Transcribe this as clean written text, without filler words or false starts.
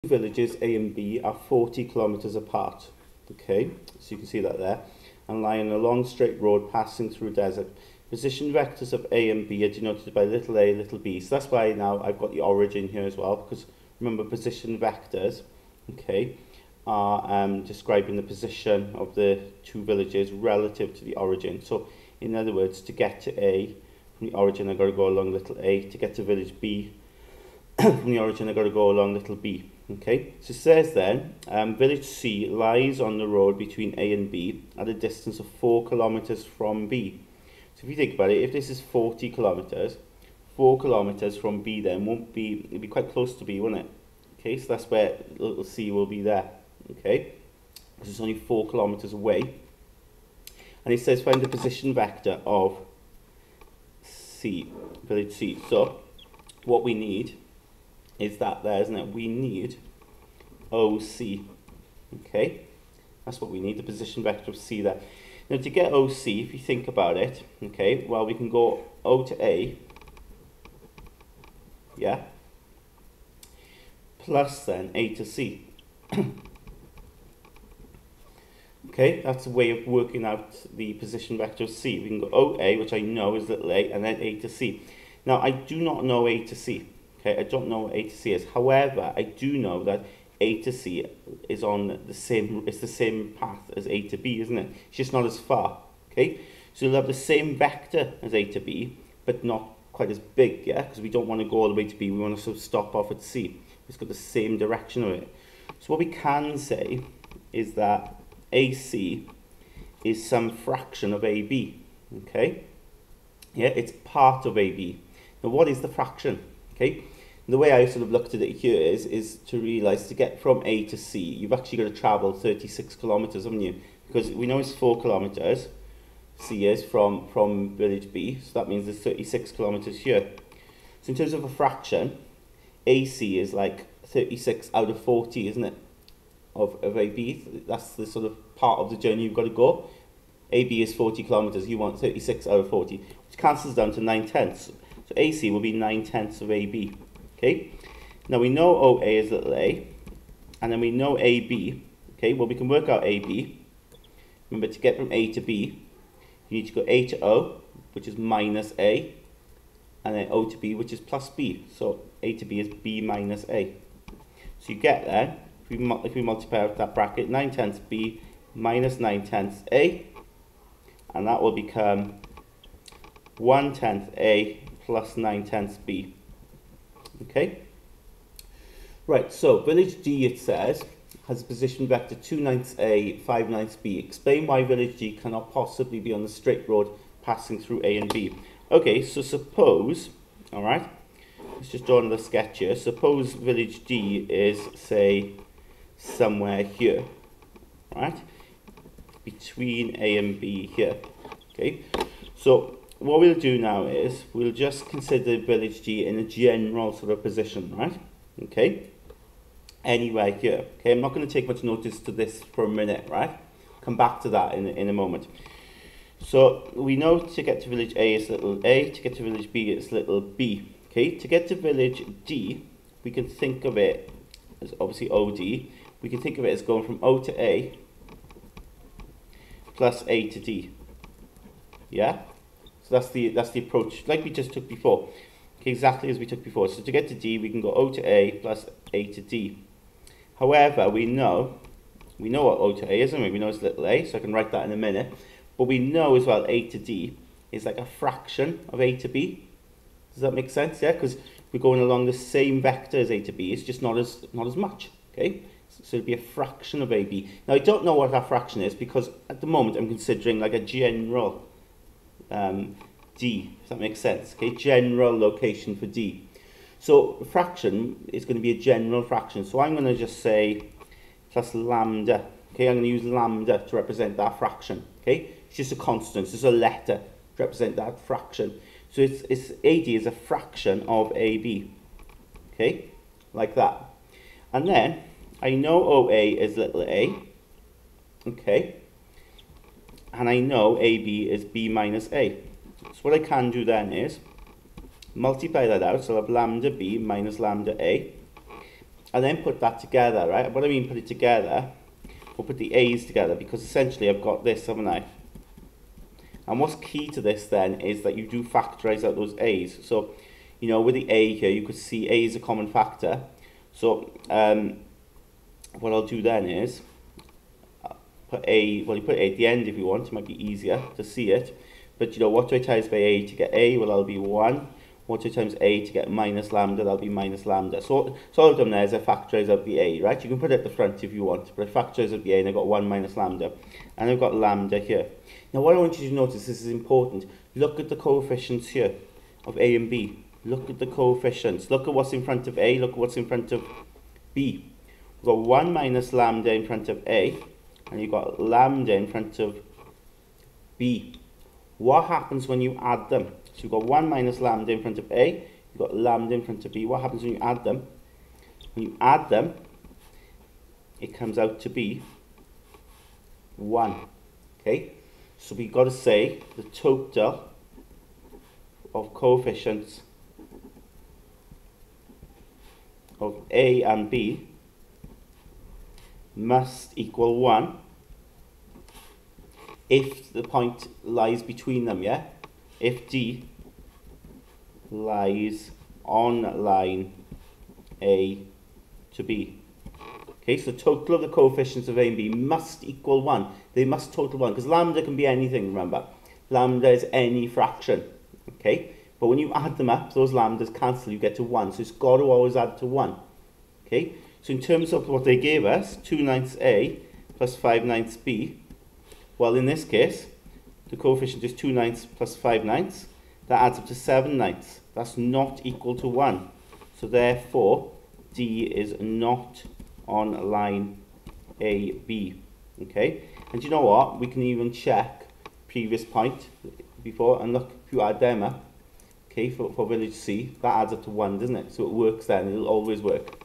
villages A and B are 40 kilometers apart. Okay, so you can see that there, and lie on a long straight road passing through a desert. Position vectors of A and B are denoted by little a, little b. So that's why now I've got the origin here as well, because remember, position vectors, okay, are describing the position of the two villages relative to the origin. So in other words, to get to A from the origin, I've got to go along little a. To get to village B from the origin, I've got to go along little b. Okay, so it says then, village C lies on the road between A and B at a distance of 4 kilometers from B. So if you think about it, if this is 40 kilometers, 4 kilometers from B then won't be, it'll be quite close to B, won't it? Okay, so that's where little c will be there. Okay, because it's only 4 kilometers away. And it says find the position vector of C, village C. So what we need is that there, isn't it? We need OC. Okay, that's what we need, the position vector of C there. Now to get OC, if you think about it, okay, well we can go O to A, yeah, plus then A to C. Okay, that's a way of working out the position vector of C. We can go OA, which I know is little a, and then A to C. Now I do not know A to C. Okay, I don't know what A to C is. However, I do know that A to C is on the same, it's the same path as A to B, isn't it? It's just not as far. Okay, so you'll have the same vector as A to B, but not quite as big, yeah? Because we don't want to go all the way to B, we want to sort of stop off at C. It's got the same direction of it. So what we can say is that AC is some fraction of AB. Okay, yeah, it's part of AB. Now what is the fraction? Okay, the way I sort of looked at it here is to realise to get from A to C, you've actually got to travel 36 kilometres, haven't you? Because we know it's 4 kilometres, C is, from village B, so that means there's 36 kilometres here. So in terms of a fraction, AC is like 36 out of 40, isn't it? Of AB, that's the sort of part of the journey you've got to go. AB is 40 kilometres, you want 36 out of 40, which cancels down to 9/10. So AC will be 9/10 of AB. Okay. Now we know OA is little a, and then we know AB. Okay. Well, we can work out AB. Remember, to get from A to B, you need to go A to O, which is minus A, and then O to B, which is plus B. So A to B is B minus A. So you get there. If we multiply out that bracket, 9/10 B minus 9/10 A, and that will become 1/10 A plus 9/10 B. Okay? Right, so village D, it says, has a position vector 2/9 A, 5/9 B. Explain why village D cannot possibly be on the straight road passing through A and B. Okay, so suppose, alright, let's just draw another sketch here. Suppose village D is, say, somewhere here, right? Between A and B here. Okay, so what we'll do now is we'll just consider village D in a general sort of position, right? Okay, anywhere here. Okay, I'm not going to take much notice to this for a minute, right? Come back to that in a moment. So we know to get to village A is little a, to get to village B it's little b. Okay, to get to village D, we can think of it as obviously OD. We can think of it as going from O to A plus A to D. Yeah? So that's the approach, like we just took before. Okay, exactly as we took before. So to get to D, we can go O to A plus A to D. However, we know what O to A is, and we know it's little a, so I can write that in a minute. But we know as well A to D is like a fraction of A to B. Does that make sense? Yeah, because we're going along the same vector as A to B. It's just not as much. Okay, so it'll be a fraction of AB. Now I don't know what that fraction is because at the moment I'm considering like a general D, if that makes sense. Okay, general location for D. So a fraction is going to be a general fraction. So I'm going to just say plus lambda. Okay, I'm going to use lambda to represent that fraction. Okay, it's just a constant. It's just a letter to represent that fraction. So it's AD is a fraction of AB. Okay, like that. And then I know OA is little a. Okay, and I know AB is B minus A. So what I can do then is multiply that out, so I'll have lambda B minus lambda A. and then put that together, right? What I mean put it together, we'll put the a's together, because essentially I've got this, haven't I? And what's key to this then is that you do factorize out those a's. So, you know, with the a here, you could see a is a common factor. So what I'll do then is put a, well, you put a at the end if you want, it might be easier to see it. But you know, what do I times by a to get a? Well, that'll be 1. What do I times a to get minus lambda? That'll be minus lambda. So all I've done there is I factorize out the a, right? You can put it at the front if you want, but I factorize out the a and I got 1 minus lambda. And I've got lambda here. Now what I want you to notice, this is important, look at the coefficients here of a and b. Look at the coefficients. Look at what's in front of a, look at what's in front of b. We've got 1 minus lambda in front of a, and you've got lambda in front of b. What happens when you add them? So you've got 1 minus lambda in front of a, you've got lambda in front of b. What happens when you add them? When you add them, it comes out to be 1. Okay? So we've got to say the total of coefficients of a and b must equal 1 if the point lies between them, yeah? If D lies on line A to B. Okay, so total of the coefficients of A and B must equal 1. They must total 1, because lambda can be anything, remember. Lambda is any fraction, okay? But when you add them up, those lambdas cancel, you get to 1. So it's got to always add to 1, okay? So in terms of what they gave us, 2/9 A plus 5/9 B, well, in this case, the coefficient is 2/9 plus 5/9. That adds up to 7/9. That's not equal to 1. So therefore, D is not on line AB. Okay? And you know what? We can even check previous point before, and look, if you add them up, okay, for village C, that adds up to 1, doesn't it? So it works then, it'll always work.